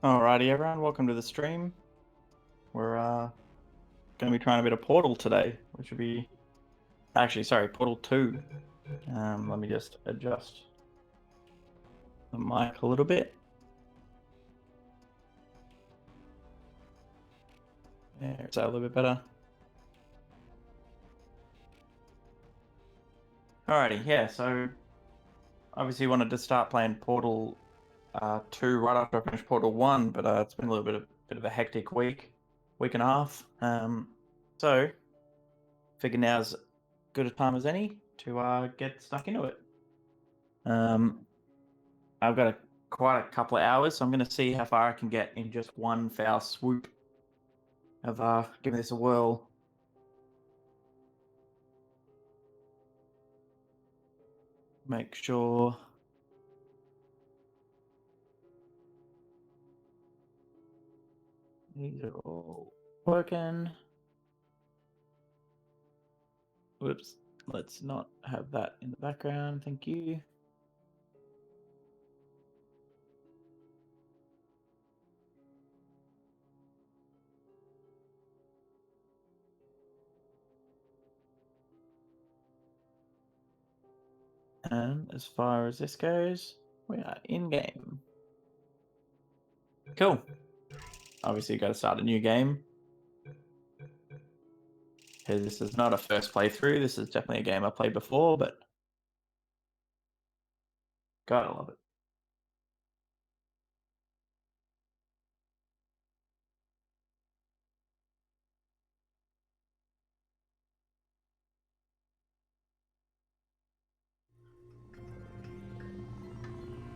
Alrighty, everyone, welcome to the stream. We're going to be trying a bit of Portal today, which would be actually, sorry, Portal 2. Let me just adjust the mic a little bit. There, is that a little bit better? Alrighty, yeah. So obviously wanted to start playing Portal 2 right after I finished Portal 1, but it's been a little bit of a hectic week and a half. So figure now's as good a time as any to get stuck into it. I've got quite a couple of hours, so I'm going to see how far I can get in just one foul swoop of giving this a whirl. Make sure these are all working. Whoops, let's not have that in the background, thank you. And as far as this goes, we are in game. Cool. Obviously, you got to start a new game. This is not a first playthrough. This is definitely a game I played before, but gotta love it.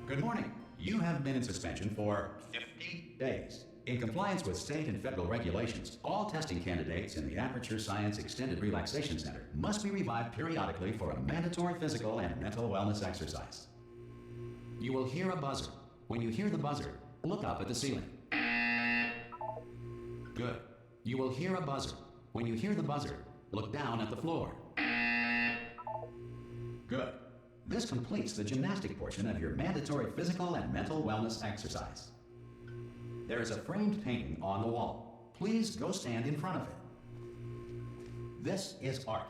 Good morning. You have been in suspension for 50 days. In compliance with state and federal regulations, all testing candidates in the Aperture Science Extended Relaxation Center must be revived periodically for a mandatory physical and mental wellness exercise. You will hear a buzzer. When you hear the buzzer, look up at the ceiling. Good. You will hear a buzzer. When you hear the buzzer, look down at the floor. Good. This completes the gymnastic portion of your mandatory physical and mental wellness exercise. There is a framed painting on the wall. Please go stand in front of it. This is art.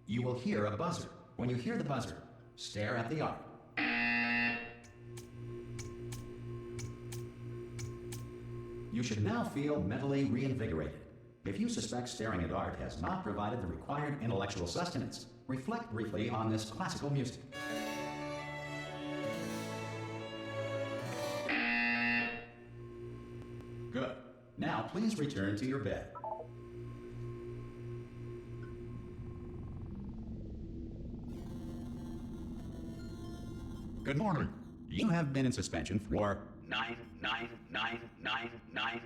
You will hear a buzzer. When you hear the buzzer, stare at the art. You should now feel mentally reinvigorated. If you suspect staring at art has not provided the required intellectual sustenance, reflect briefly on this classical music. Good. Now please return to your bed. Good morning. You have been in suspension for 9999999.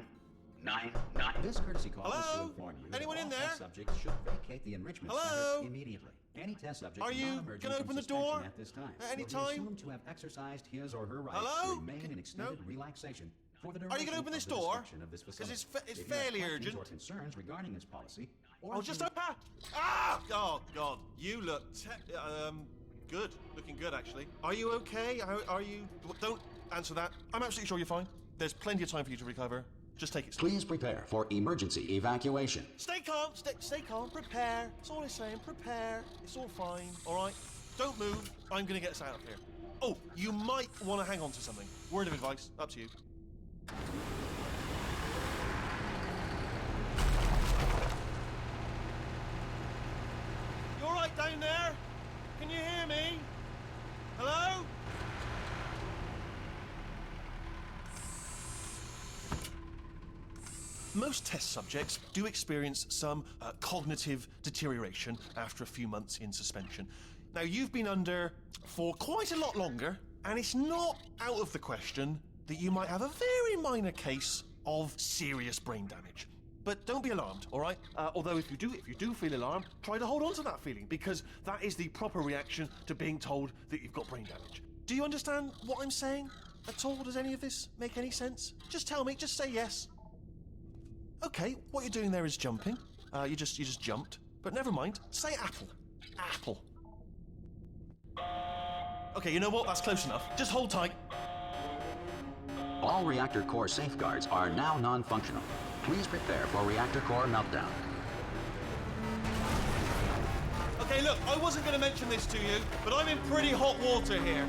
This courtesy call is to inform you Anyone that in all there? test subjects should vacate the enrichment Hello? center immediately. Any test subject Are you non-emerging gonna from open the suspension door at this time at any will be time? assumed to have exercised his or her rights Hello? to remain in extended No? relaxation for the Are you duration gonna open this of the door? destruction of this facility. It's If you have fairly questions urgent. or concerns regarding this policy, or Oh, if just you- open. Oh God, you look good. Looking good, actually. Are you okay? Are you? Don't answer that. I'm absolutely sure you're fine. There's plenty of time for you to recover. Just take it slow. Please prepare for emergency evacuation. Stay calm. Stay calm. Prepare. That's all I'm saying. Prepare. It's all fine. All right. Don't move. I'm gonna get us out of here. Oh, you might want to hang on to something. Word of advice. Up to you. You all right down there? Can you hear me? Hello? Most test subjects do experience some cognitive deterioration after a few months in suspension. Now, you've been under for quite a lot longer, and it's not out of the question that you might have a very minor case of serious brain damage. But don't be alarmed, all right? Although if you do feel alarmed, try to hold on to that feeling, because that is the proper reaction to being told that you've got brain damage. Do you understand what I'm saying at all? Does any of this make any sense? Just tell me, just say yes. Okay, what you're doing there is jumping. You just jumped. But never mind. Say apple. Apple. Okay, you know what? That's close enough. Just hold tight. All reactor core safeguards are now non-functional. Please prepare for reactor core meltdown. Okay, look, I wasn't going to mention this to you, but I'm in pretty hot water here.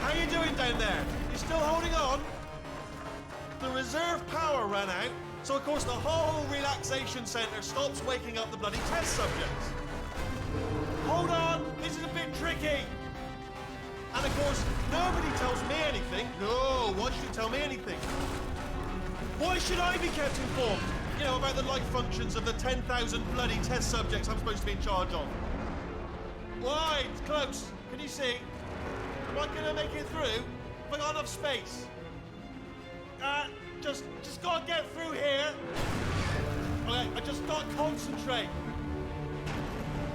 How you doing down there? You still holding on? The reserve power ran out, so of course the whole relaxation centre stops waking up the bloody test subjects. Hold on, this is a bit tricky. And of course, nobody tells me anything. No, why should you tell me anything? Why should I be kept informed? You know, about the life functions of the 10,000 bloody test subjects I'm supposed to be in charge of. Why? It's close. Can you see? Am I gonna make it through? Have I got enough space? Just gotta get through here. Okay, I just gotta concentrate.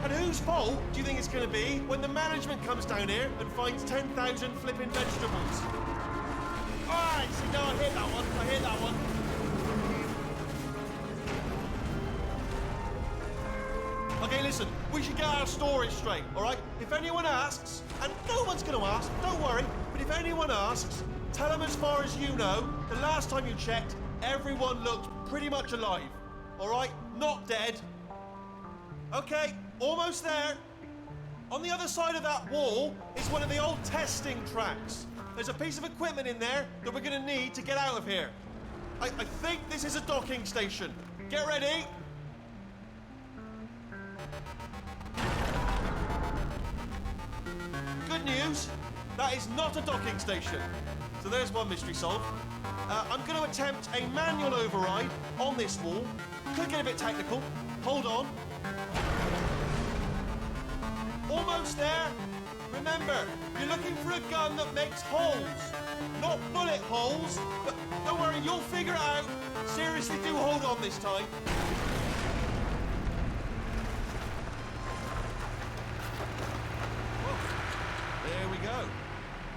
And whose fault do you think it's gonna be when the management comes down here and finds 10,000 flipping vegetables? Alright, see, no, I hit that one. I hit that one. Okay, listen, we should get our story straight, all right? If anyone asks, and no one's going to ask, don't worry, but if anyone asks, tell them as far as you know, the last time you checked, everyone looked pretty much alive, all right? Not dead. Okay, almost there. On the other side of that wall is one of the old testing tracks. There's a piece of equipment in there that we're going to need to get out of here. I think this is a docking station. Get ready. Good news, that is not a docking station. So there's one mystery solved. I'm going to attempt a manual override on this wall. Could get a bit technical. Hold on. Almost there. Remember, you're looking for a gun that makes holes. Not bullet holes, but don't worry, you'll figure it out. Seriously, do hold on this time. There we go.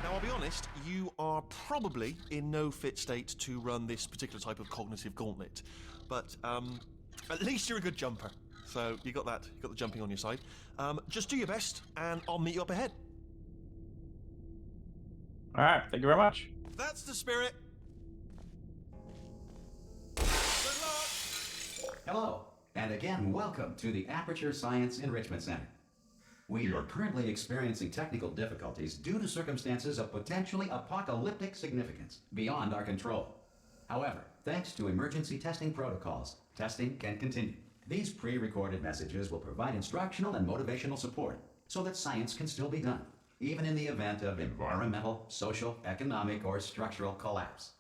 Now, I'll be honest, you are probably in no fit state to run this particular type of cognitive gauntlet. But at least you're a good jumper. So you got that, you got the jumping on your side. Just do your best, and I'll meet you up ahead. All right, thank you very much. That's the spirit. Good luck. Hello, and again, welcome to the Aperture Science Enrichment Center. We are currently experiencing technical difficulties due to circumstances of potentially apocalyptic significance beyond our control. However, thanks to emergency testing protocols, testing can continue. These pre-recorded messages will provide instructional and motivational support so that science can still be done, even in the event of environmental, social, economic, or structural collapse.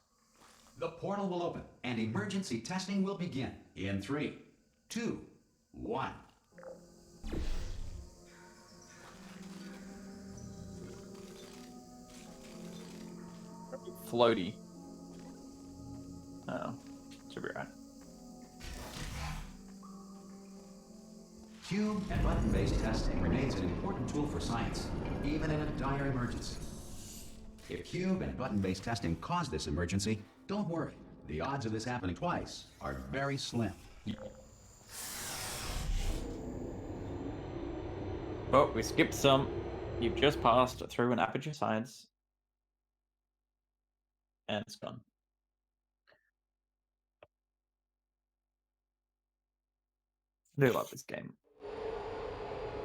The portal will open and emergency testing will begin in 3, 2, 1. Floaty. Oh, should be right. Cube and button-based testing remains an important tool for science, even in a dire emergency. If cube and button-based testing caused this emergency, don't worry. The odds of this happening twice are very slim. Oh, we skipped some. You've just passed through an Aperture Science. And it's gone. I do love this game.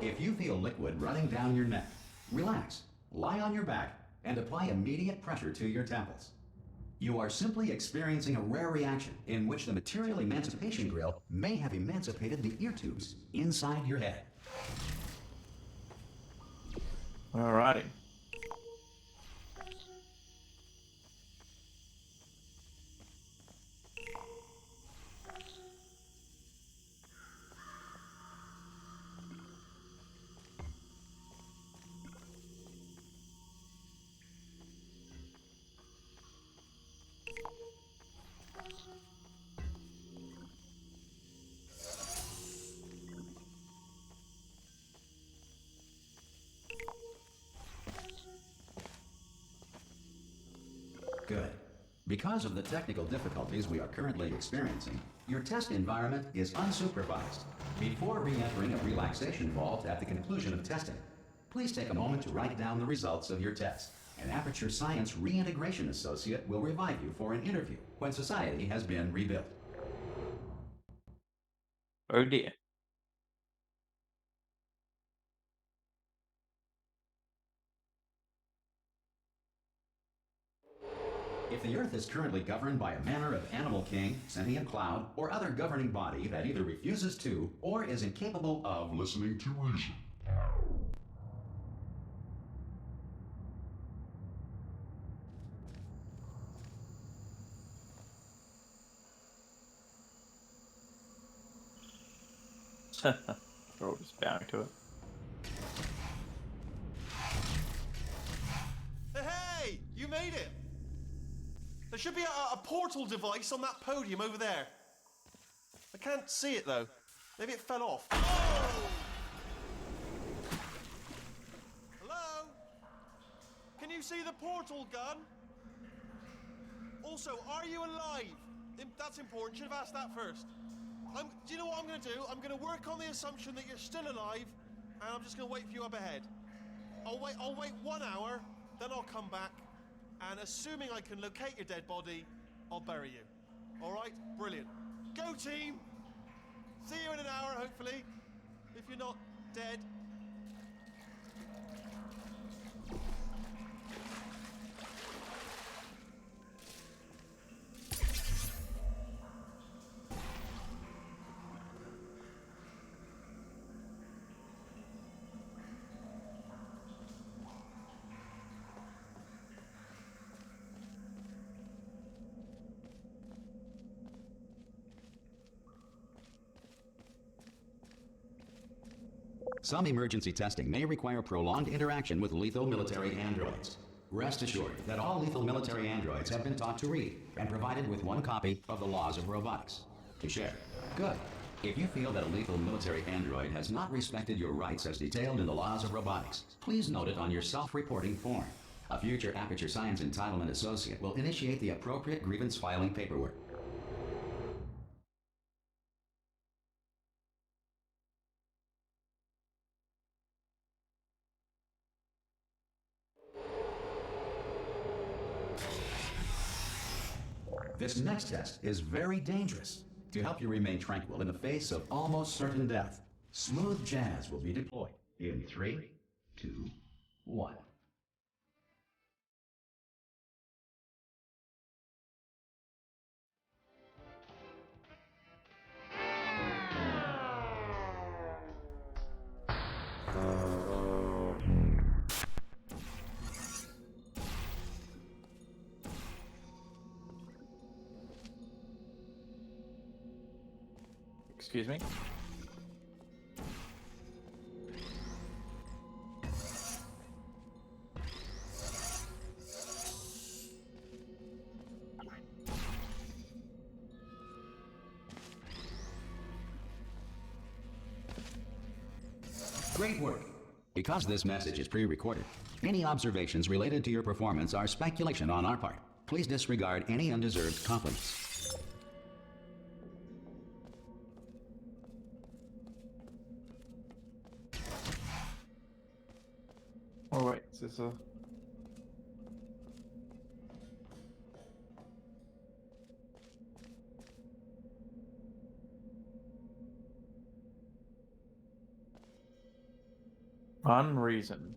If you feel liquid running down your neck, relax, lie on your back, and apply immediate pressure to your temples. You are simply experiencing a rare reaction in which the material emancipation grill may have emancipated the ear tubes inside your head. Alrighty. Good. Because of the technical difficulties we are currently experiencing, your test environment is unsupervised. Before re-entering a relaxation vault at the conclusion of testing, please take a moment to write down the results of your test An Aperture Science Reintegration Associate will revive you for an interview when society has been rebuilt. Oh dear. If the Earth is currently governed by a manner of animal king, sentient cloud, or other governing body that either refuses to or is incapable of listening to reason. We're all just bowing to it. Hey! You made it! There should be a portal device on that podium over there. I can't see it though. Maybe it fell off. Oh! Hello? Can you see the portal gun? Also, are you alive? That's important. Should have asked that first. Do you know what I'm going to do? I'm going to work on the assumption that you're still alive, and I'm just going to wait for you up ahead. I'll wait 1 hour, then I'll come back, and assuming I can locate your dead body, I'll bury you. All right? Brilliant. Go team! See you in an hour, hopefully, if you're not dead. Some emergency testing may require prolonged interaction with lethal military androids. Rest assured that all lethal military androids have been taught to read and provided with 1 copy of the Laws of Robotics to share. Good. If you feel that a lethal military android has not respected your rights as detailed in the Laws of Robotics, please note it on your self-reporting form. A future Aperture Science Entitlement Associate will initiate the appropriate grievance filing paperwork. This next test is very dangerous. To help you remain tranquil in the face of almost certain death, smooth jazz will be deployed in 3, 2, 1. Excuse me? Great work. Because this message is pre-recorded, any observations related to your performance are speculation on our part. Please disregard any undeserved compliments. Oh wait, is this a... Unreason.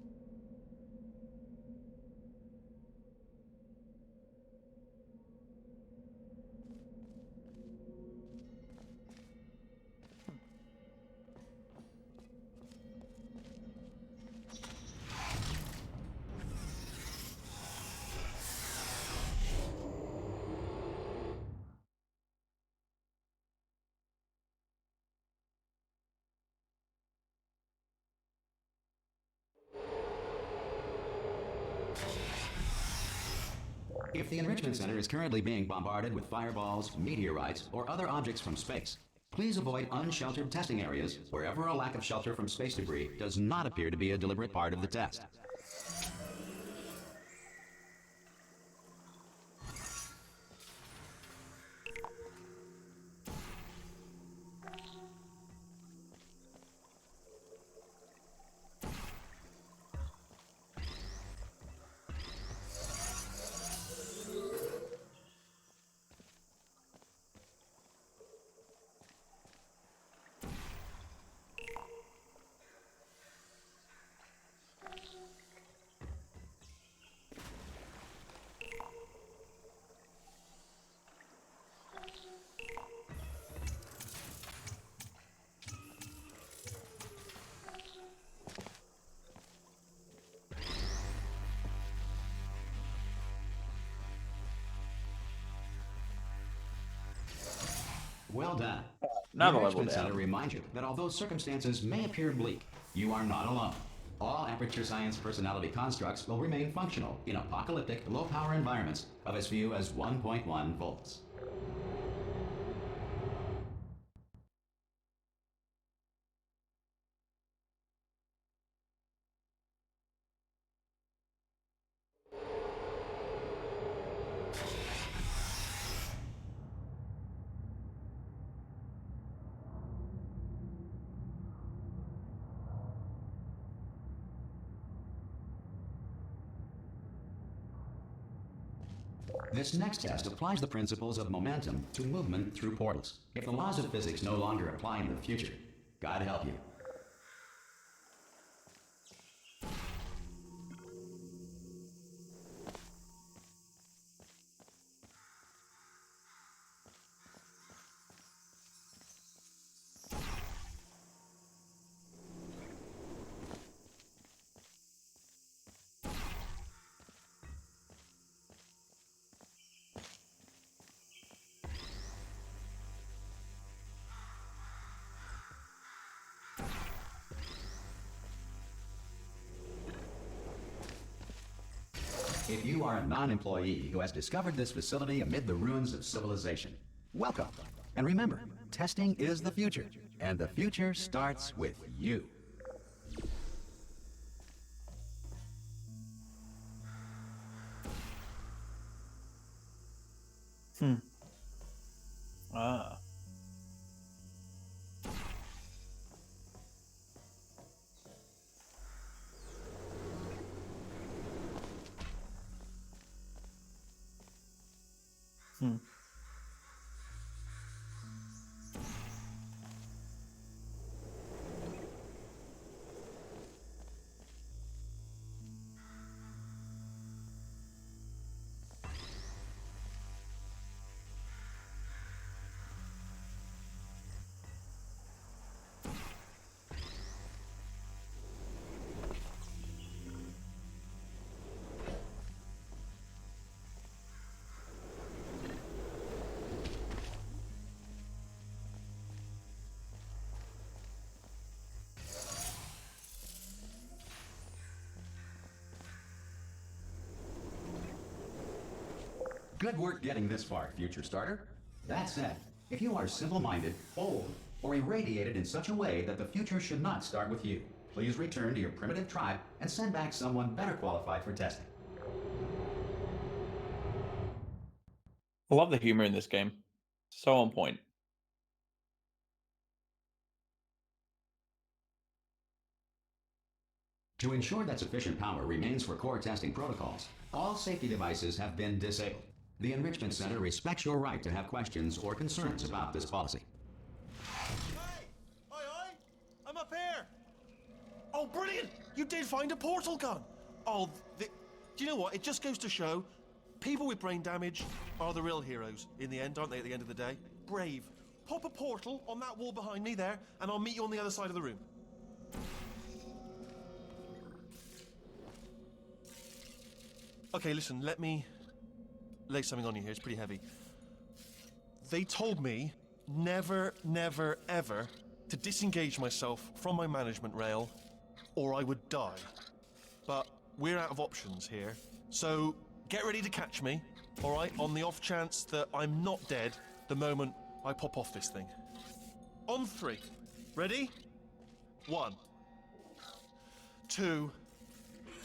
If the Enrichment Center is currently being bombarded with fireballs, meteorites, or other objects from space, please avoid unsheltered testing areas wherever a lack of shelter from space debris does not appear to be a deliberate part of the test. Well done. Another the level Enrichment Center down. reminds you that although circumstances may appear bleak, you are not alone. All Aperture Science personality constructs will remain functional in apocalyptic, low-power environments of as few as 1.1 volts. This next test applies the principles of momentum to movement through portals. If the laws of physics no longer apply in the future, God help you. If you are a non-employee who has discovered this facility amid the ruins of civilization, welcome. And remember, testing is the future, and the future starts with you. Ah. Good work getting this far, future starter. That said, if you are simple-minded, old, or irradiated in such a way that the future should not start with you, please return to your primitive tribe and send back someone better qualified for testing. I love the humor in this game. So on point. To ensure that sufficient power remains for core testing protocols, all safety devices have been disabled. The Enrichment Center respects your right to have questions or concerns about this policy. Hey! Oi! I'm up here! Oh, brilliant! You did find a portal gun! Oh, do you know what? It just goes to show, people with brain damage are the real heroes in the end, aren't they, at the end of the day? Brave. Pop a portal on that wall behind me there, and I'll meet you on the other side of the room. Okay, listen, let me lay something on you here. It's pretty heavy. They told me never, never, ever to disengage myself from my management rail or I would die. But we're out of options here. So get ready to catch me, all right, on the off chance that I'm not dead the moment I pop off this thing. On 3. Ready? 1, 2,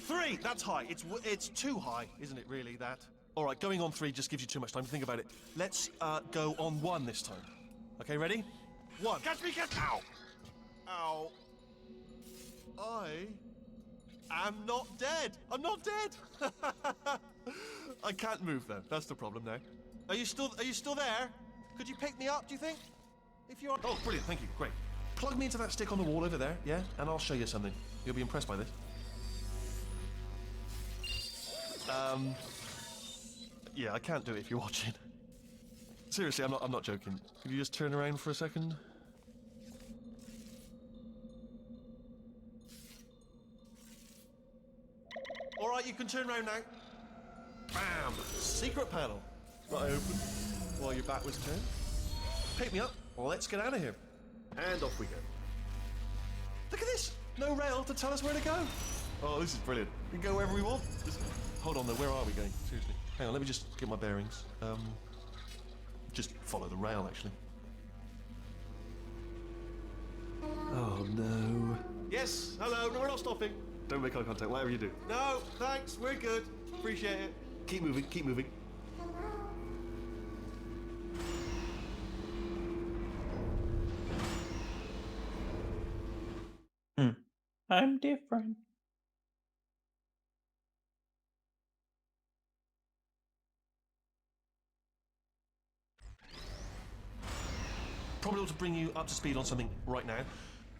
3. That's high. It's too high, isn't it, really, that? All right, going on 3 just gives you too much time to think about it. Let's go on 1 this time. Okay, ready? 1. Catch me, catch me! Ow! Ow. I am not dead. I'm not dead. I can't move though. That's the problem now. Are you still there? Could you pick me up, do you think? If you are. Oh, brilliant. Thank you. Great. Plug me into that stick on the wall over there, yeah? And I'll show you something. You'll be impressed by this. Yeah, I can't do it if you're watching. Seriously, I'm not joking. Could you just turn around for a second? All right, you can turn around now. Bam! Secret panel. Right, open. While your back was turned. Pick me up. Well, let's get out of here. And off we go. Look at this! No rail to tell us where to go. Oh, this is brilliant. We can go wherever we want. Just, hold on though, where are we going? Seriously. Hang on, let me just get my bearings. Just follow the rail, actually. Oh no. Yes, hello, no, we're not stopping. Don't make eye contact, whatever you do. No, thanks, we're good. Appreciate it. Keep moving, keep moving. I'm different. Probably ought to bring you up to speed on something right now.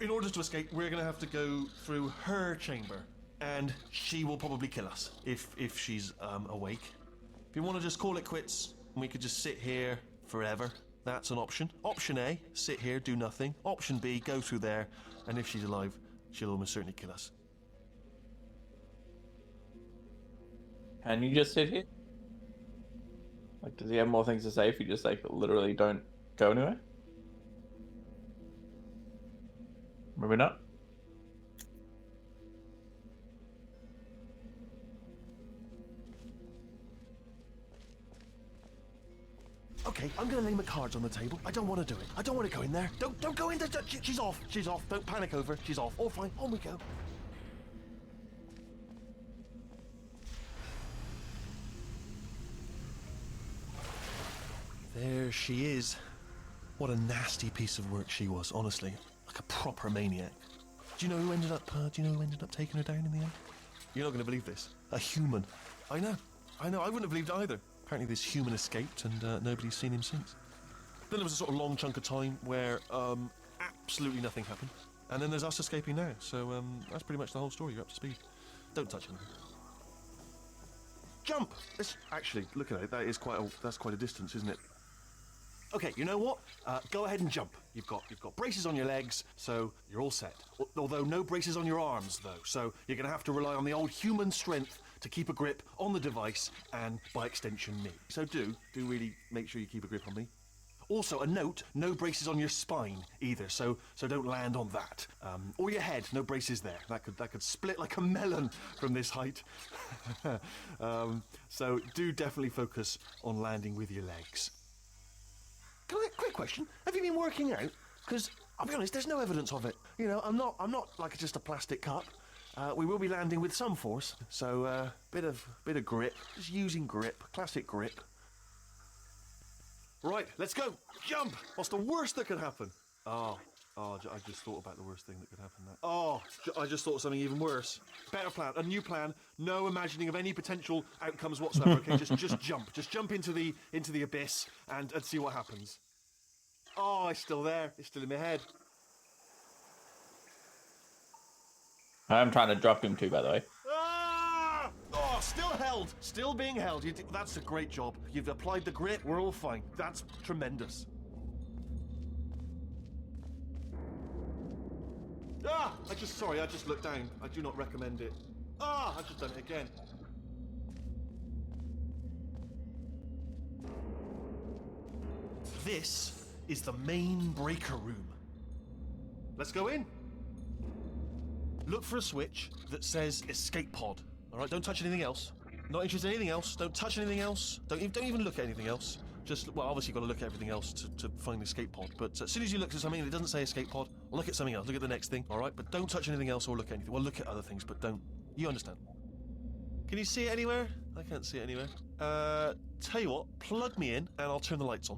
In order to escape, we're going to have to go through her chamber, and she will probably kill us if she's awake. If you want to just call it quits, and we could just sit here forever, that's an option. Option A, sit here, do nothing. Option B, go through there, and if she's alive, she'll almost certainly kill us. Can you just sit here? Like, does he have more things to say if you just, like, literally don't go anywhere? Maybe not. Okay, I'm gonna lay my cards on the table. I don't want to do it. I don't want to go in there. Don't go in there. She's off. She's off. Don't panic over. She's off. All fine. On we go. There she is. What a nasty piece of work she was, honestly. Like a proper maniac. Do you know who ended up taking her down in the end? You're not going to believe this. A human. I know. I wouldn't have believed it either. Apparently this human escaped and nobody's seen him since. Then there was a sort of long chunk of time where absolutely nothing happened. And then there's us escaping now. So that's pretty much the whole story. You're up to speed. Don't touch anything. Jump! Actually, look at it. That's quite a distance, isn't it? Okay, you know what? Go ahead and jump. You've got braces on your legs, so you're all set. Although no braces on your arms, though. So you're going to have to rely on the old human strength to keep a grip on the device and, by extension, me. So do really make sure you keep a grip on me. Also, a note: no braces on your spine either. So don't land on that. Or your head. No braces there. That could split like a melon from this height. So do definitely focus on landing with your legs. Quick question: have you been working out? Because I'll be honest, there's no evidence of it. You know, I'm not like just a plastic cup. We will be landing with some force, so bit of grip. Just using grip, classic grip. Right, let's go. Jump. What's the worst that could happen? I just thought about the worst thing that could happen. I just thought of something even worse. Better plan, a new plan. No imagining of any potential outcomes whatsoever. Okay, just jump. Just jump into the abyss and see what happens. Oh, it's still there. It's still in my head. I'm trying to drop him too, by the way. Ah! Oh, still held. Still being held. That's a great job. You've applied the grip. We're all fine. That's tremendous. I just looked down. I do not recommend it. I've just done it again. This is the main breaker room. Let's go in. Look for a switch that says escape pod. All right, don't touch anything else. Not interested in anything else. Don't touch anything else. Don't even look at anything else. Obviously you've got to look at everything else to find the escape pod. But as soon as you look at something and it doesn't say escape pod, look at something else. Look at the next thing, all right? But don't touch anything else or look at anything. Well, look at other things, but don't. You understand? Can you see it anywhere? I can't see it anywhere. Tell you what, plug me in and I'll turn the lights on.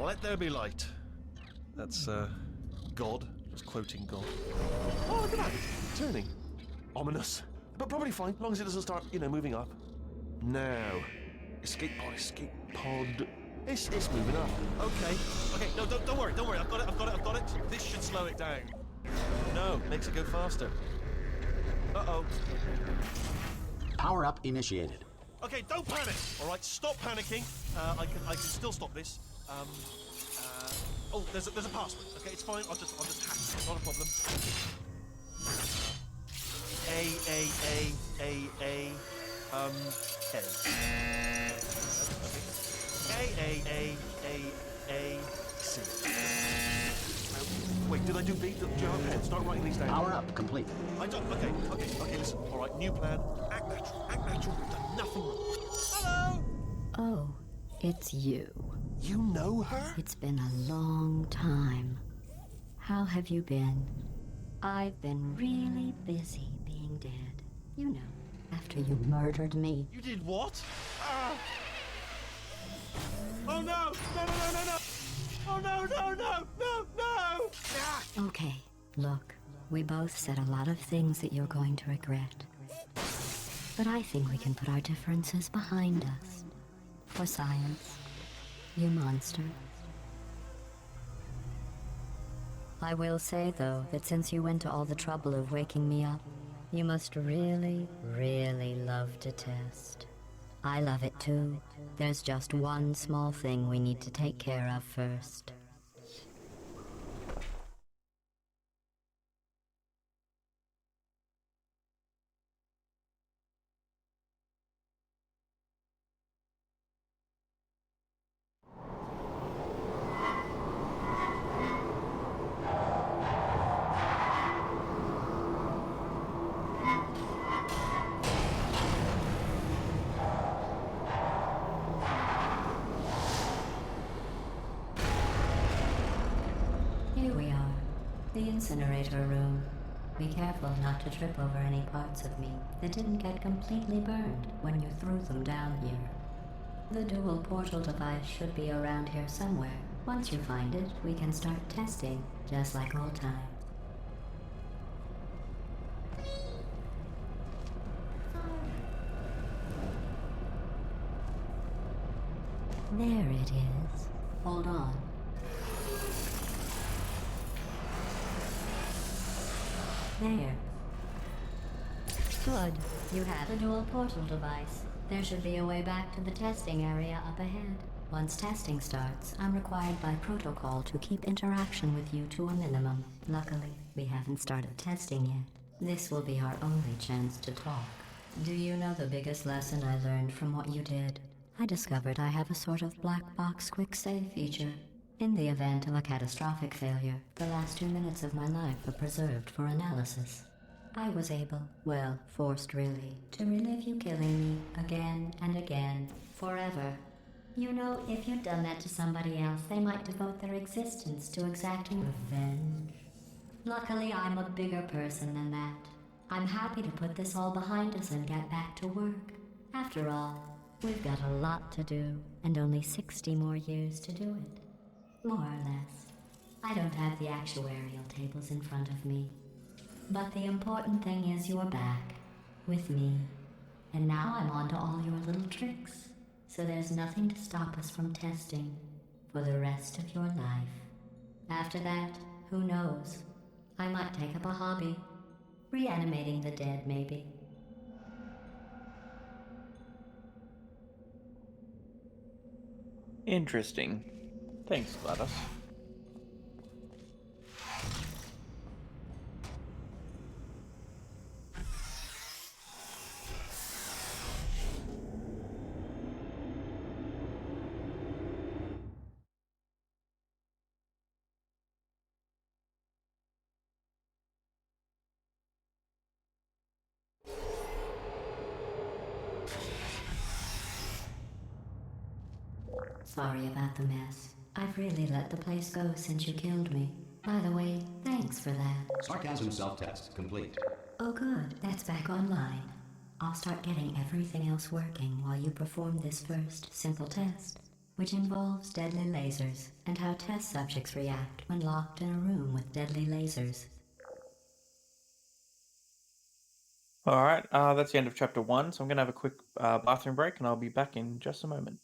Let there be light. That's, God. Just quoting God. Oh, look at that. Turning. Ominous. But probably fine, as long as it doesn't start, moving up. Now. Escape pod. It's moving up. Okay. No, don't worry. I've got it. This should slow it down. No, makes it go faster. Uh-oh. Power up initiated. Okay, don't panic. All right, stop panicking. I can still stop this. There's a password. Okay, it's fine. I'll just hack it. It's not a problem. A. Okay. C. Wait, did I do B? Do you have a pen? Start writing these down. Power up complete. I don't. Okay, listen. All right, new plan. Act natural. Act natural. We've done nothing wrong. Hello! Oh, it's you. You know her? It's been a long time. How have you been? I've been really busy being dead. You know, after you murdered me. You did what? Oh no! No! Oh no! Ah! Okay, look, we both said a lot of things that you're going to regret. But I think we can put our differences behind us. For science, you monster. I will say, though, that since you went to all the trouble of waking me up, you must really, really love to test. I love it too. There's just one small thing we need to take care of first. Here we are, the incinerator room. Be careful not to trip over any parts of me that didn't get completely burned when you threw them down here. The dual portal device should be around here somewhere. Once you find it, we can start testing, just like old times. There it is. Hold on. There. Good. You have the dual portal device. There should be a way back to the testing area up ahead. Once testing starts, I'm required by protocol to keep interaction with you to a minimum. Luckily, we haven't started testing yet. This will be our only chance to talk. Do you know the biggest lesson I learned from what you did? I discovered I have a sort of black box quick save feature. In the event of a catastrophic failure, the last 2 minutes of my life are preserved for analysis. I was able, well, forced really, to relive you killing me again and again, forever. You know, if you'd done that to somebody else, they might devote their existence to exacting revenge. Luckily, I'm a bigger person than that. I'm happy to put this all behind us and get back to work. After all, we've got a lot to do, and only 60 more years to do it. More or less. I don't have the actuarial tables in front of me. But the important thing is you're back, with me. And now I'm on to all your little tricks. So there's nothing to stop us from testing for the rest of your life. After that, who knows? I might take up a hobby. Reanimating the dead, maybe. Interesting. Thanks, Gladys. Sorry about the mess. I've really let the place go since you killed me. By the way, thanks for that. Sarcasm self-test complete. Oh good, that's back online. I'll start getting everything else working while you perform this first, simple test, which involves deadly lasers and how test subjects react when locked in a room with deadly lasers. Alright, that's the end of chapter 1, so I'm going to have a quick bathroom break and I'll be back in just a moment.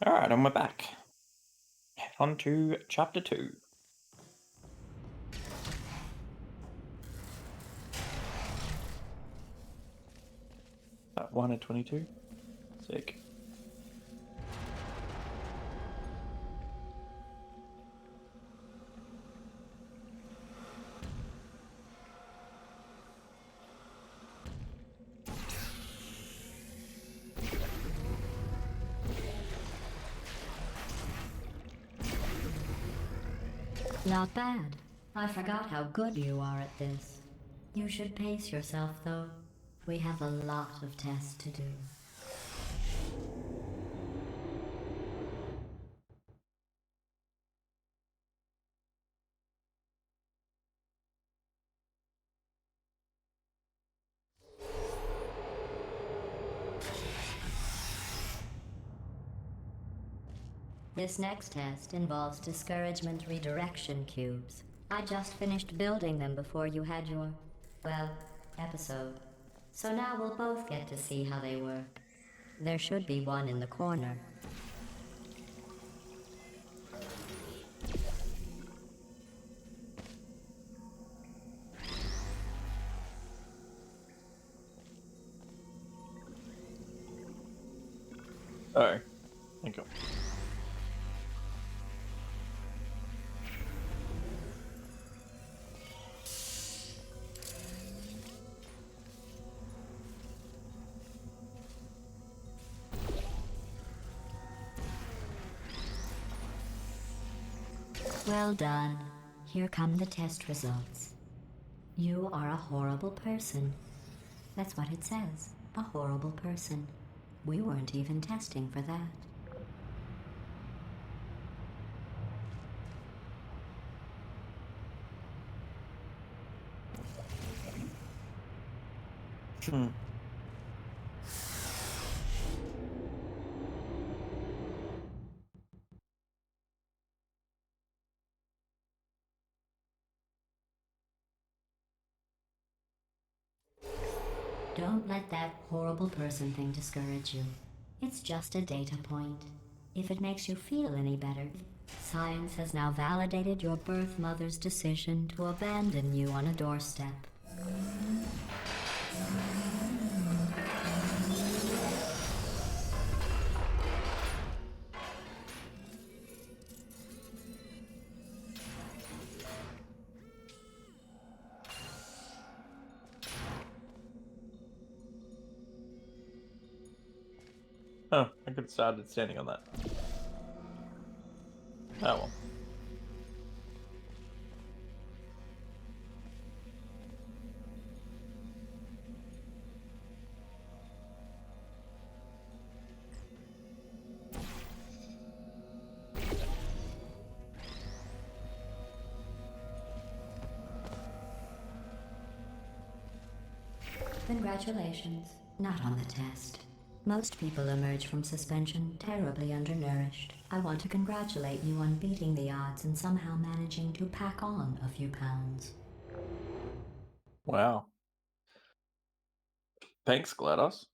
All right, and we're back. On to chapter 2. That 1 and 22. Sick. Not bad. I forgot how good you are at this. You should pace yourself, though. We have a lot of tests to do. This next test involves discouragement redirection cubes. I just finished building them before you had your, well, episode. So now we'll both get to see how they work. There should be one in the corner. Oh, thank you. Well done. Here come the test results. You are a horrible person. That's what it says. A horrible person. We weren't even testing for that. Don't let that horrible person thing discourage you. It's just a data point. If it makes you feel any better, science has now validated your birth mother's decision to abandon you on a doorstep. Oh, I could have started standing on that. Oh well. Congratulations. Not on the test. Most people emerge from suspension terribly undernourished. I want to congratulate you on beating the odds and somehow managing to pack on a few pounds. Wow. Thanks, GLaDOS.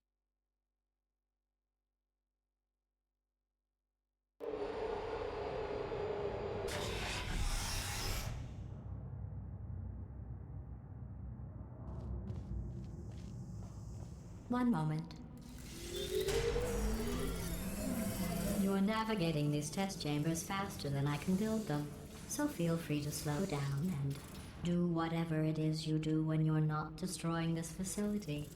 One moment. You're navigating these test chambers faster than I can build them, so feel free to slow down and do whatever it is you do when you're not destroying this facility.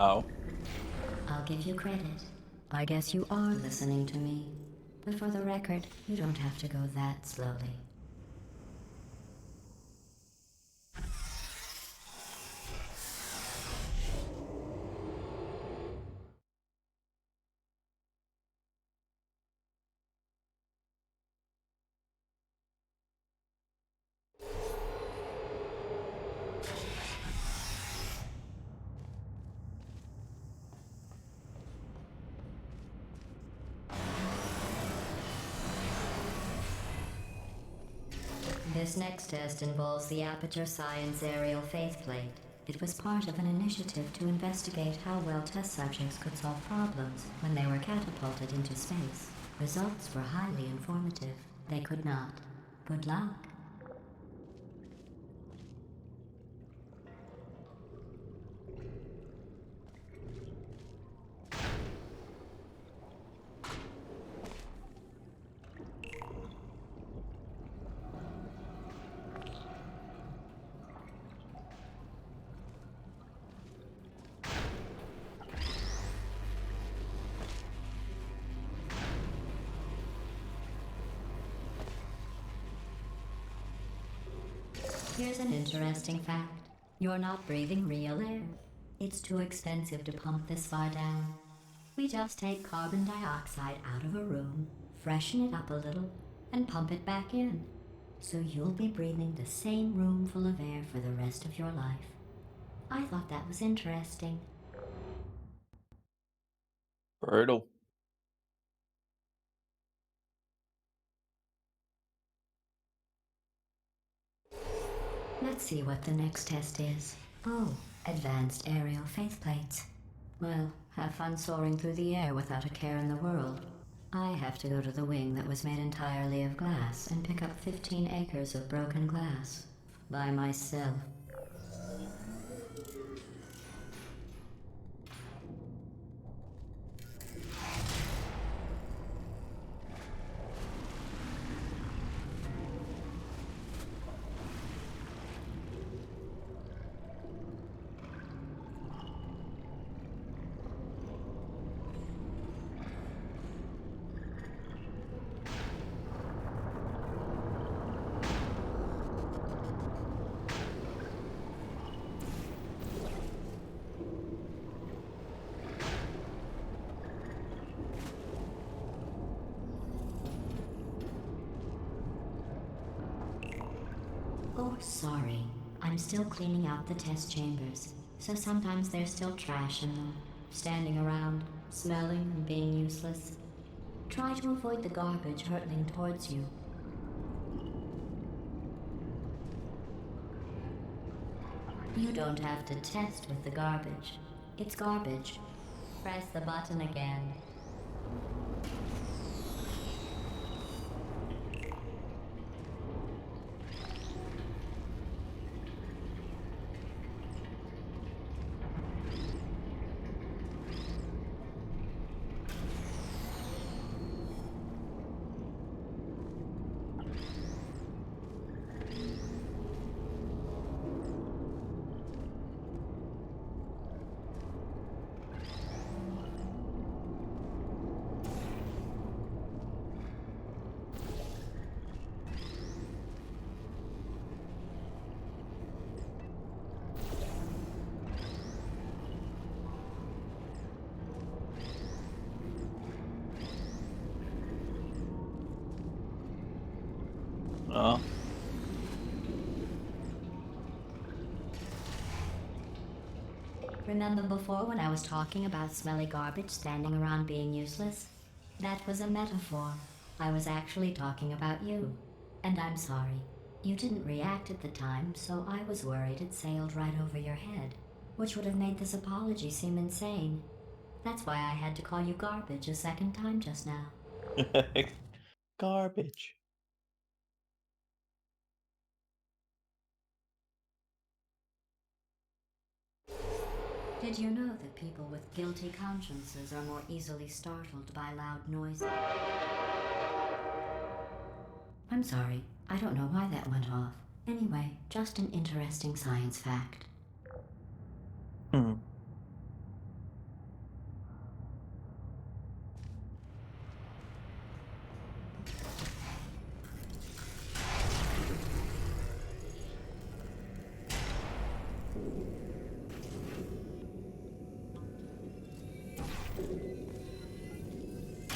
Oh. I'll give you credit. I guess you are listening to me. But for the record, you don't have to go that slowly. This next test involves the Aperture Science Aerial Faceplate. It was part of an initiative to investigate how well test subjects could solve problems when they were catapulted into space. Results were highly informative. They could not. Good luck. Here's an interesting fact. You're not breathing real air. It's too expensive to pump this far down. We just take carbon dioxide out of a room, freshen it up a little, and pump it back in. So you'll be breathing the same room full of air for the rest of your life. I thought that was interesting. Brutal. Let's see what the next test is. Oh, advanced aerial faceplates. Well, have fun soaring through the air without a care in the world. I have to go to the wing that was made entirely of glass and pick up 15 acres of broken glass. By myself. Oh, sorry. I'm still cleaning out the test chambers, so sometimes there's still trash in them, standing around, smelling and being useless. Try to avoid the garbage hurtling towards you. You don't have to test with the garbage. It's garbage. Press the button again. Oh. Remember before when I was talking about smelly garbage standing around being useless? That was a metaphor. I was actually talking about you. And I'm sorry. You didn't react at the time, so I was worried it sailed right over your head, which would have made this apology seem insane. That's why I had to call you garbage a second time just now. Garbage. Did you know that people with guilty consciences are more easily startled by loud noises? I'm sorry. I don't know why that went off. Anyway, just an interesting science fact. Hmm.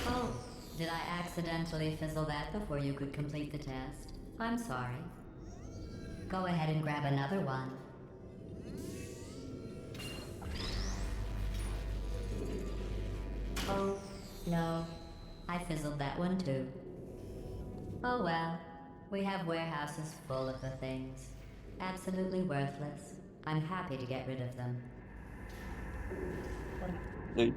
Oh, did I accidentally fizzle that before you could complete the test? I'm sorry. Go ahead and grab another one. Oh, no. I fizzled that one too. Oh well. We have warehouses full of the things. Absolutely worthless. I'm happy to get rid of them. Dude.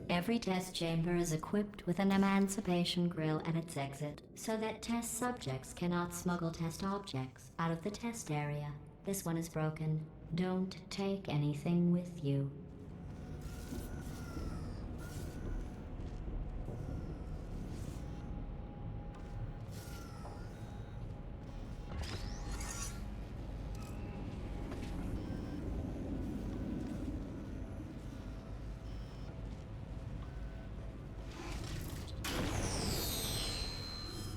Every test chamber is equipped with an emancipation grill at its exit, so that test subjects cannot smuggle test objects out of the test area. This one is broken. Don't take anything with you.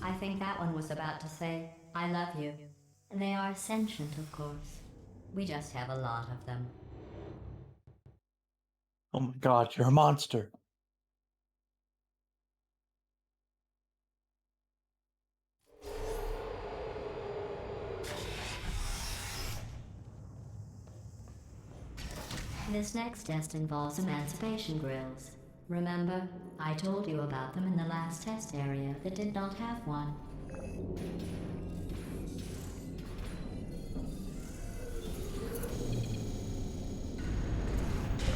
I think that one was about to say, I love you. They are sentient, of course. We just have a lot of them. Oh my god, you're a monster. This next test involves emancipation grills. Remember, I told you about them in the last test area that did not have one.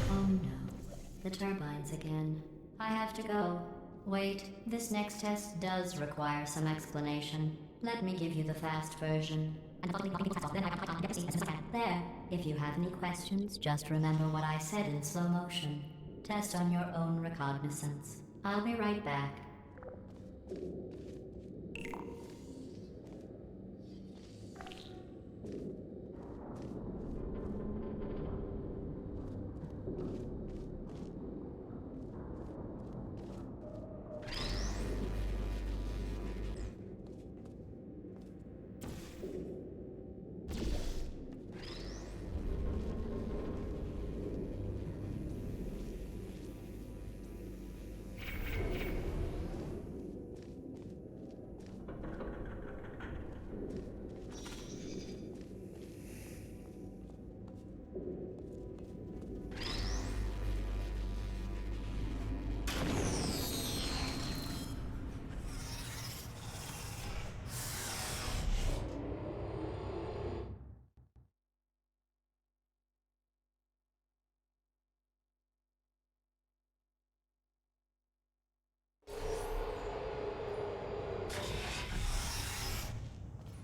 Oh no, the turbines again. I have to go. Wait, this next test does require some explanation. Let me give you the fast version. There. If you have any questions, just remember what I said in slow motion. Test on your own recognizance. I'll be right back.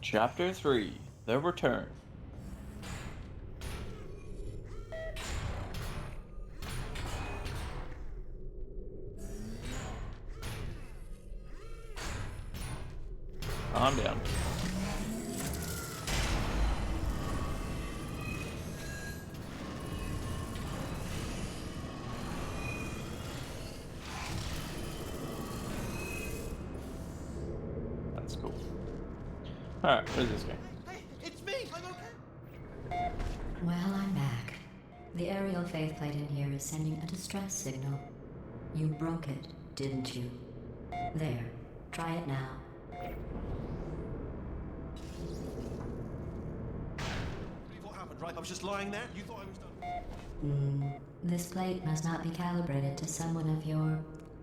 Chapter 3, The Return. Calm down. That's cool. Alright, what is this game? Hey, it's me! I'm okay! Well, I'm back. The aerial faith plate in here is sending a distress signal. You broke it, didn't you? There. Try it now. Believe what happened, right? I was just lying there. You thought I was done. This plate must not be calibrated to someone of your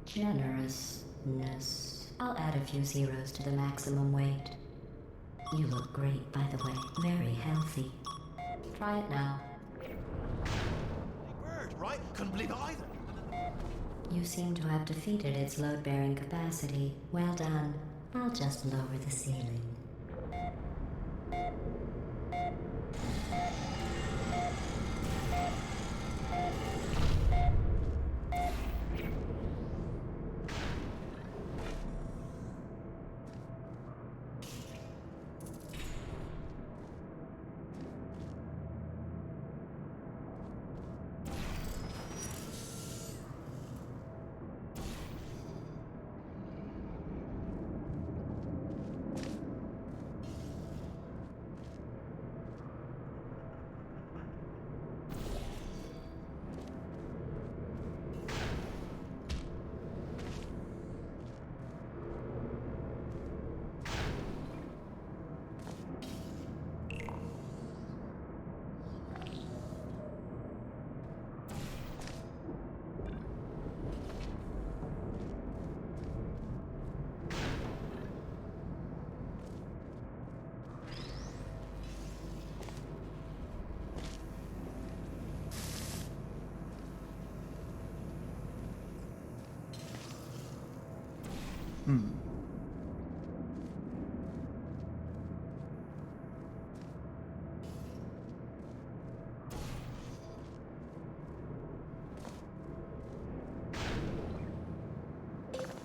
generousness. I'll add a few zeros to the maximum weight. You look great, by the way. Very healthy. Try it now. Bird, right? Couldn't believe it either. You seem to have defeated its load-bearing capacity. Well done. I'll just lower the ceiling.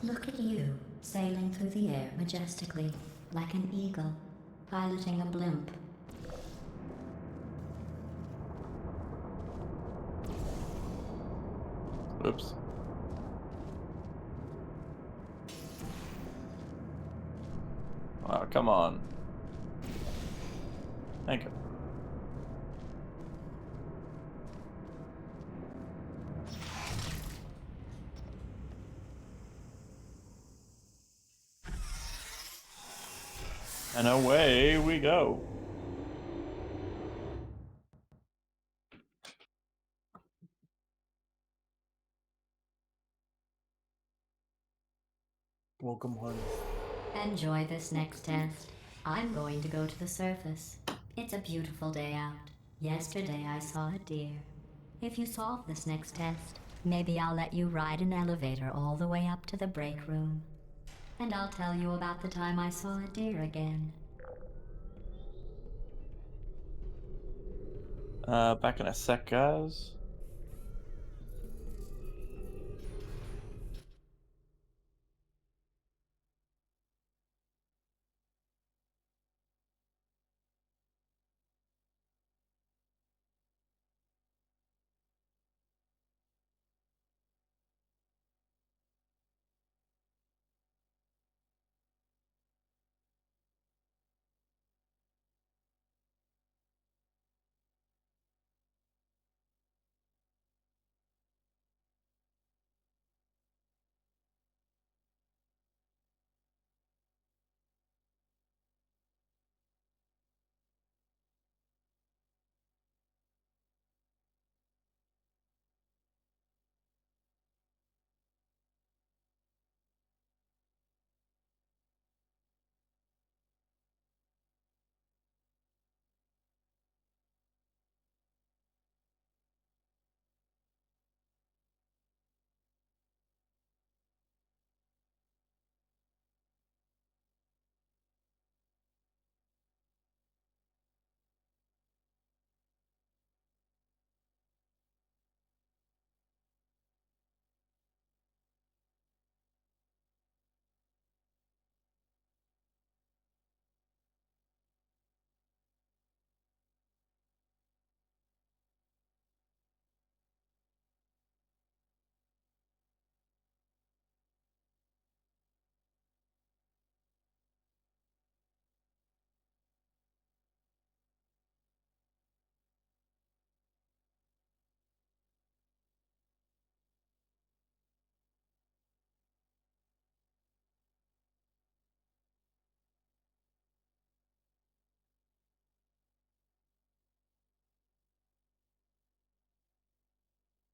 Look at you, sailing through the air majestically, like an eagle, piloting a blimp. Oops. Oh, come on. Thank you. And away we go. Welcome home. Enjoy this next test. I'm going to go to the surface. It's a beautiful day out. Yesterday I saw a deer. If you solve this next test, maybe I'll let you ride an elevator all the way up to the break room. And I'll tell you about the time I saw a deer again. Back in a sec, guys.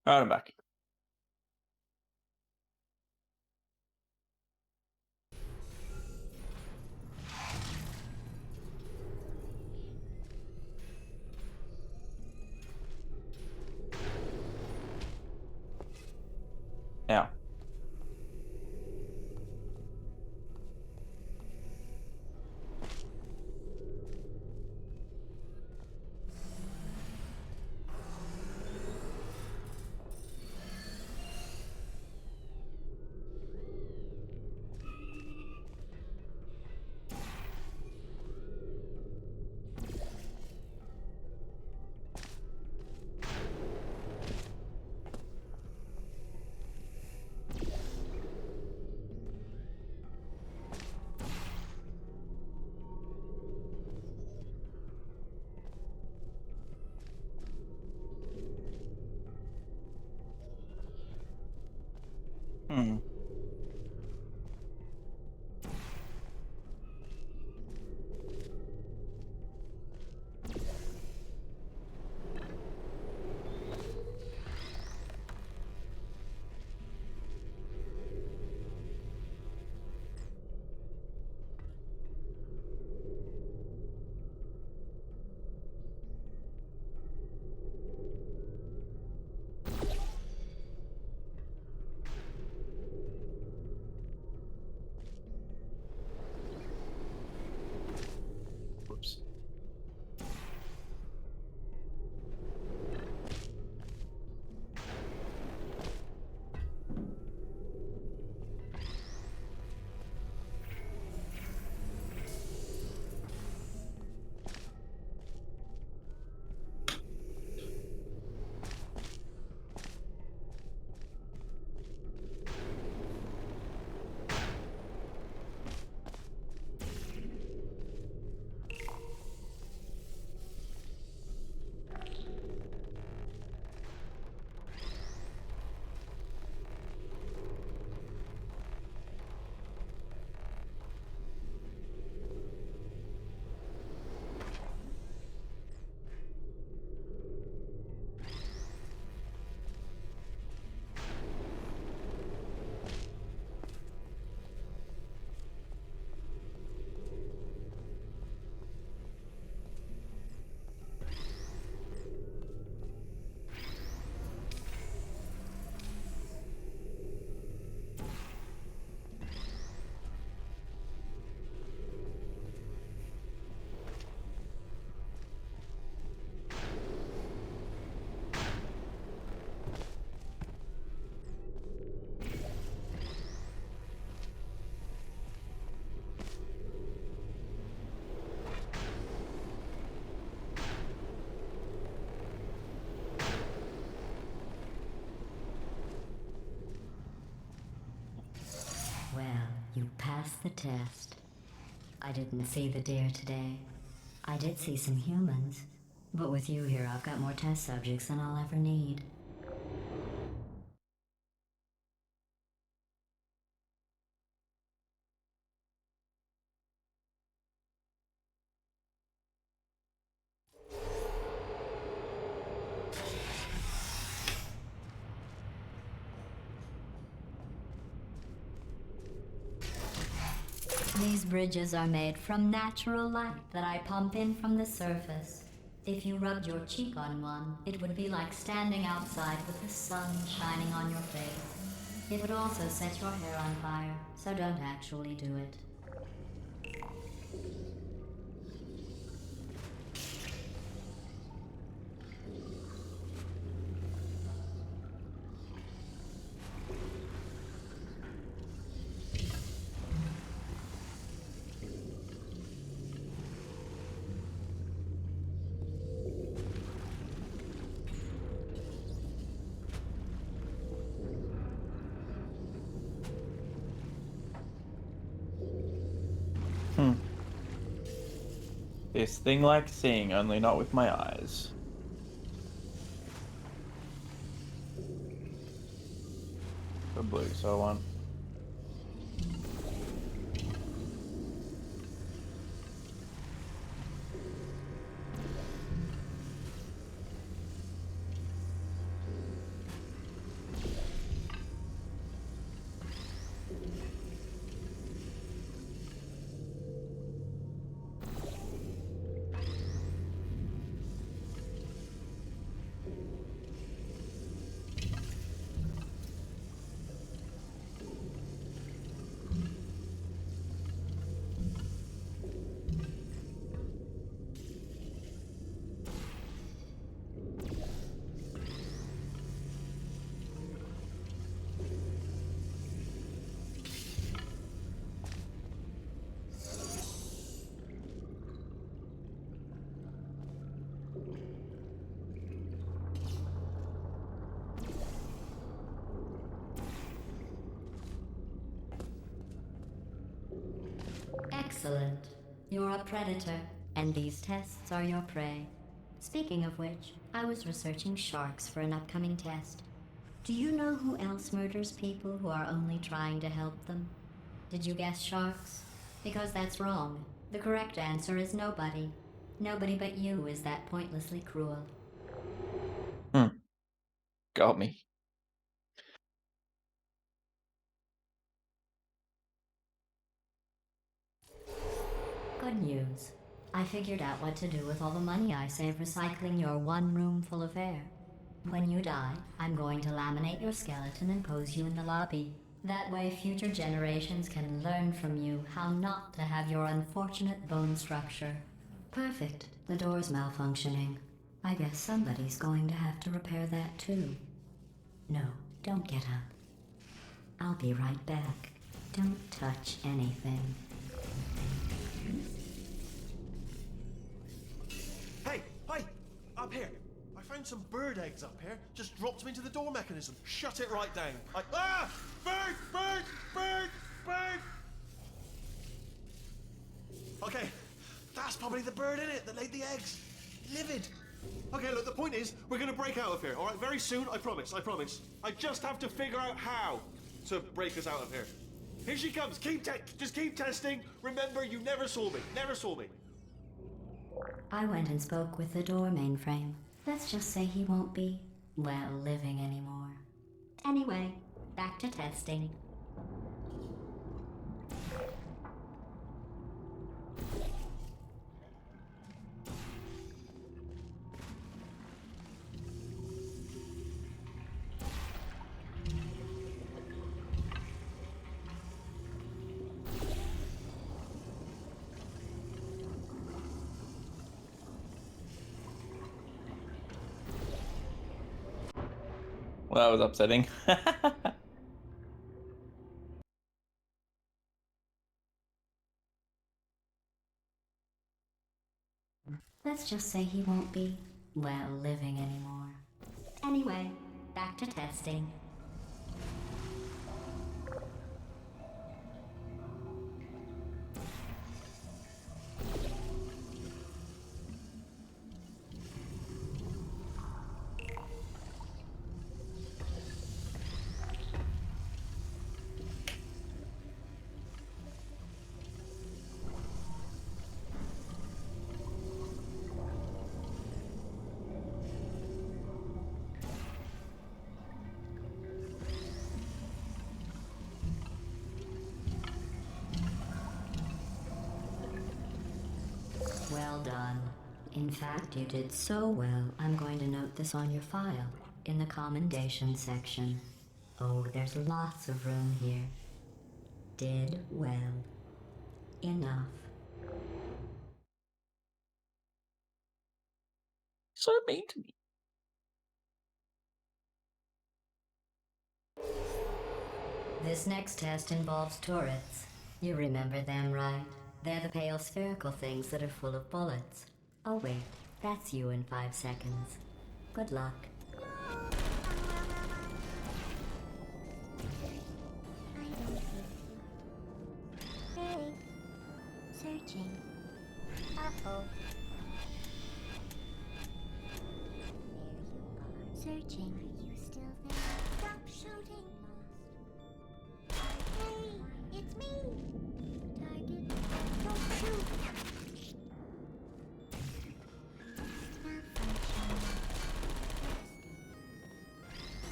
Alright, I'm back. Now. Hmm. Whoops. Well, you passed the test. I didn't see the deer today. I did see some humans. But with you here, I've got more test subjects than I'll ever need. These bridges are made from natural light that I pump in from the surface. If you rubbed your cheek on one, it would be like standing outside with the sun shining on your face. It would also set your hair on fire, so don't actually do it. This thing like seeing, only not with my eyes. The blue, so I want. Excellent. You're a predator, and these tests are your prey. Speaking of which, I was researching sharks for an upcoming test. Do you know who else murders people who are only trying to help them? Did you guess sharks? Because that's wrong. The correct answer is nobody. Nobody but you is that pointlessly cruel. Got me. Good news. I figured out what to do with all the money I save recycling your one room full of air. When you die, I'm going to laminate your skeleton and pose you in the lobby. That way future generations can learn from you how not to have your unfortunate bone structure. Perfect. The door's malfunctioning. I guess somebody's going to have to repair that too. No, don't get up. I'll be right back. Don't touch anything. Hey, up here. I found some bird eggs up here. Just dropped them into the door mechanism. Shut it right down. Bird! Okay, that's probably the bird in it that laid the eggs. Livid. Okay, look, the point is, we're gonna break out of here, all right? Very soon, I promise. I just have to figure out how to break us out of here. Here she comes. Just keep testing. Remember, you never saw me. I went and spoke with the door mainframe. Let's just say he won't be, well, living anymore. Anyway, back to testing. Well, that was upsetting. Let's just say he won't be, well, living anymore. Anyway, back to testing. Well done. In fact, you did so well, I'm going to note this on your file, in the commendation section. Oh, there's lots of room here. Did well. Enough. So mean to me. This next test involves turrets. You remember them, right? They're the pale spherical things that are full of bullets. Oh wait, that's you in 5 seconds. Good luck. Hey, searching. Uh-oh. There you are. Searching. Are you still there? Stop shooting. Hey, it's me. Target. Don't shoot.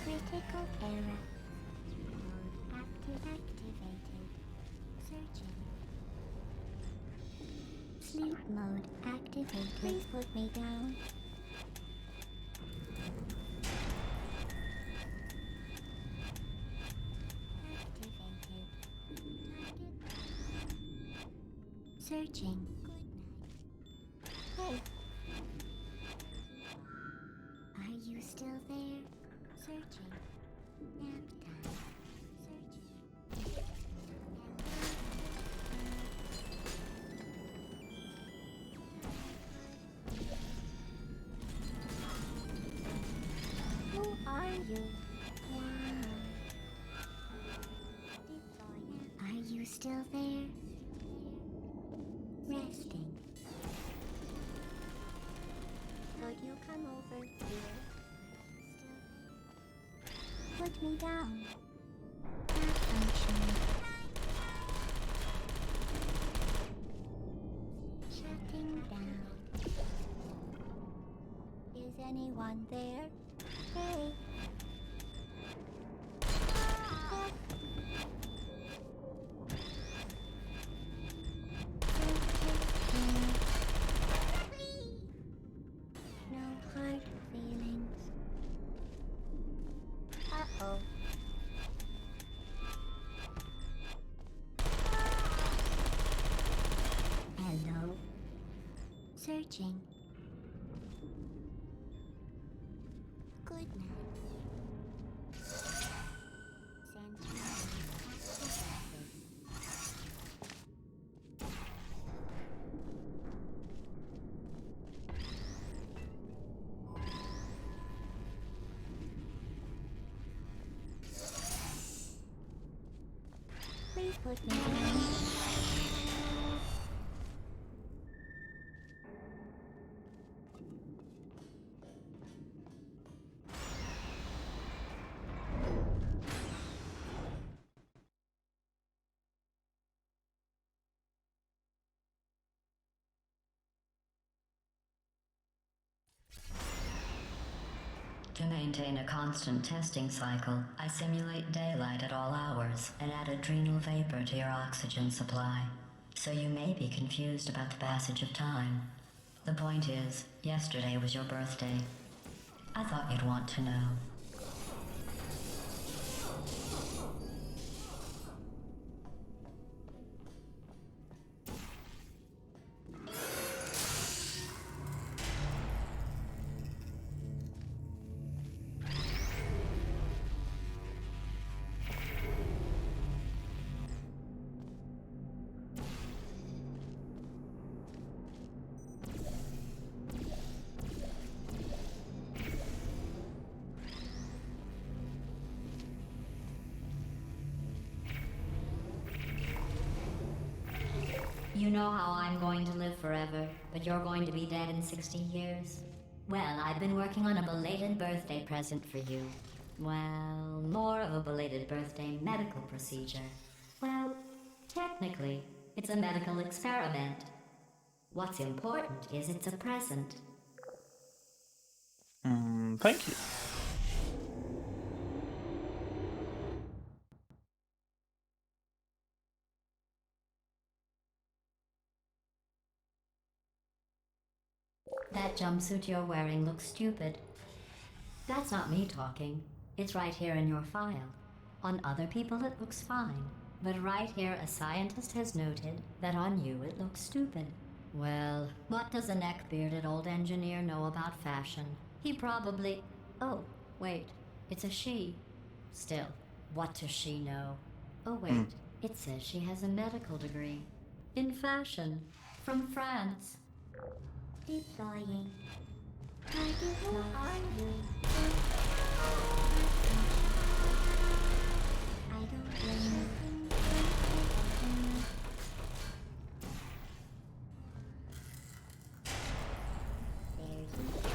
Critical error. Activated. Searching. Sleep mode activated. Please put me down. Searching. Hey. Are you still there? Searching. Nap time. Searching. Who are you? Wow. Are you still there? resting. Could you come over here? Put me down. Malfunction. Shutting down. Is anyone there? Hey. No hard feelings. Uh-oh. Hello. Searching. Good night. Sentry activated. Please put me down. To maintain a constant testing cycle, I simulate daylight at all hours and add adrenal vapor to your oxygen supply. So you may be confused about the passage of time. The point is, yesterday was your birthday. I thought you'd want to know. You know how I'm going to live forever, but you're going to be dead in 60 years? Well, I've been working on a belated birthday present for you. Well, more of a belated birthday medical procedure. Well, technically, it's a medical experiment. What's important is it's a present. Thank you. That jumpsuit you're wearing looks stupid. That's not me talking. It's right here in your file. On other people it looks fine. But right here a scientist has noted that on you it looks stupid. Well, what does a neck-bearded old engineer know about fashion? He probably... Oh, wait. It's a she. Still, what does she know? Oh wait, it says she has a medical degree. In fashion. From France. Deploying. Target, who are you? I don't blame you. There you go.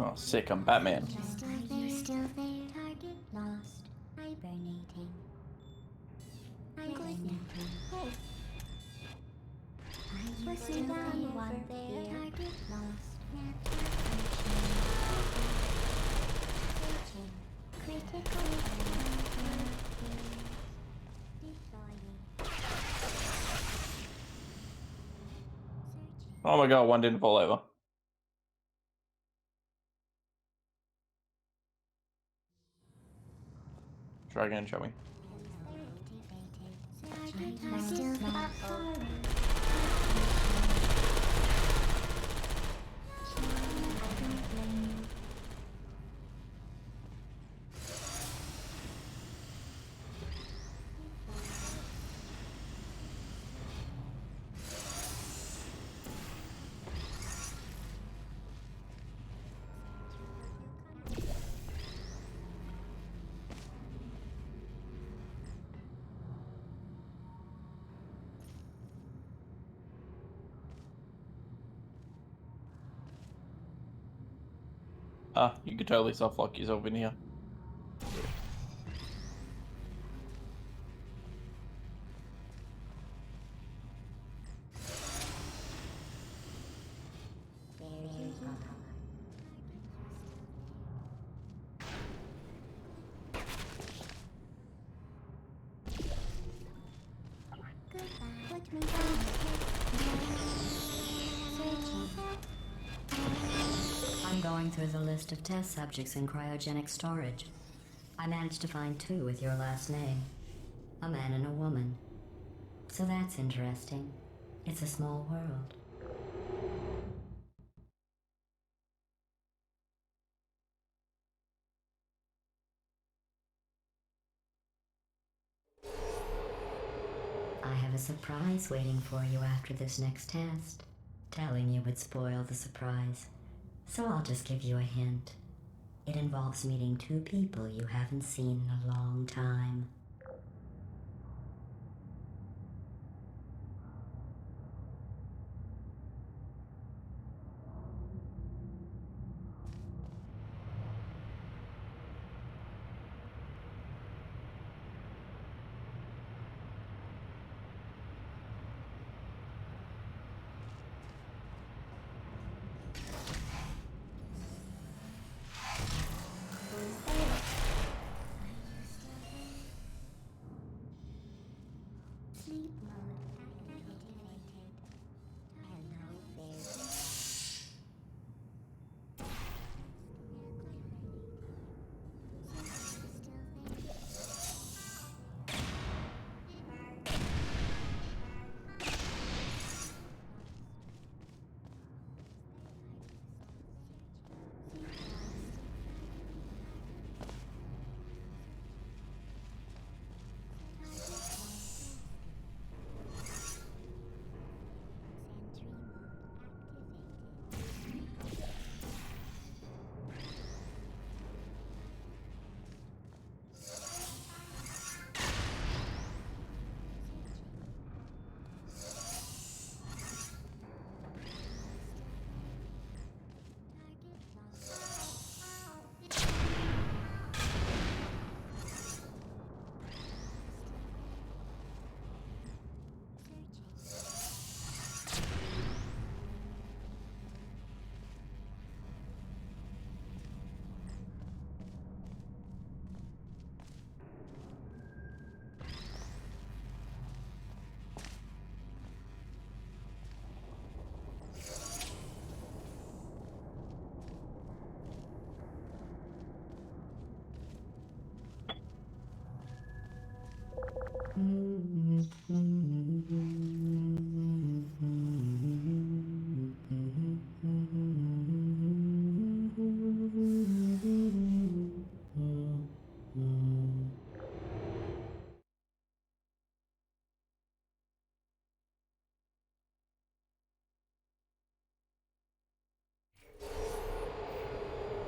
Oh, sick, I'm Batman. Still there. Target lost. Hibernating. Hibernating. Hey. Pussy down one there. Target lost. Searching. Critical. Deploying. Searching. Oh my god, one didn't fall over. Try again, shall we? Activated. Target still there. Ah, you could totally soft lock yourself in here. Goodbye. Put me down. Searching. I'm going through the list of test subjects in cryogenic storage. I managed to find 2 with your last name. A man and a woman. So that's interesting. It's a small world. I have a surprise waiting for you after this next test. Telling you would spoil the surprise. So I'll just give you a hint. It involves meeting 2 people you haven't seen in a long time. Sleep mode activated. Hello, baby. Sentry mode activated. Target lost. Searching.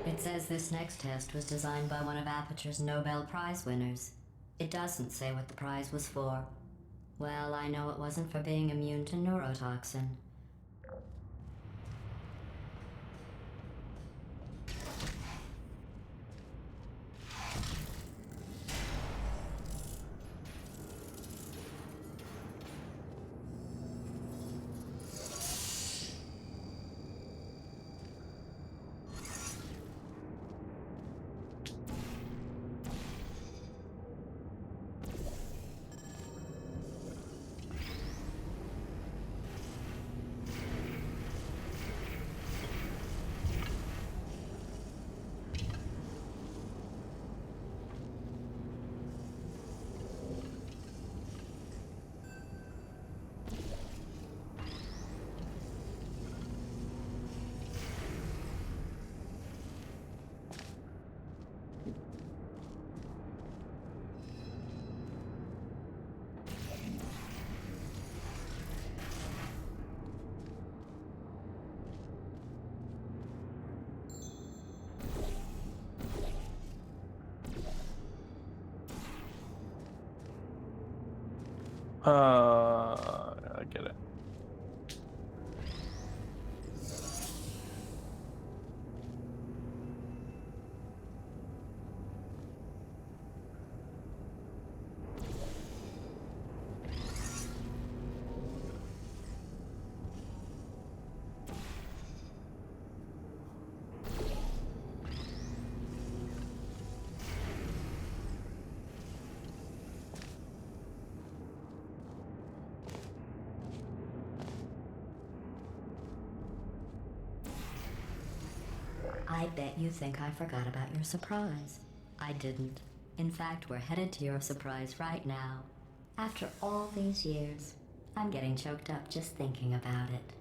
It says this next test was designed by one of Aperture's Nobel Prize winners. It doesn't say what the prize was for. Well, I know it wasn't for being immune to neurotoxin. I get it. I bet you think I forgot about your surprise. I didn't. In fact, we're headed to your surprise right now. After all these years, I'm getting choked up just thinking about it.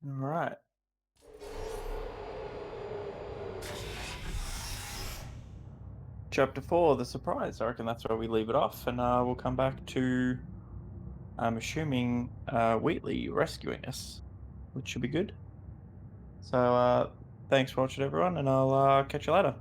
All right. Chapter 4, the surprise. I reckon that's where we leave it off, and we'll come back to, I'm assuming, Wheatley rescuing us, which should be good. So, thanks for watching, everyone, and I'll catch you later.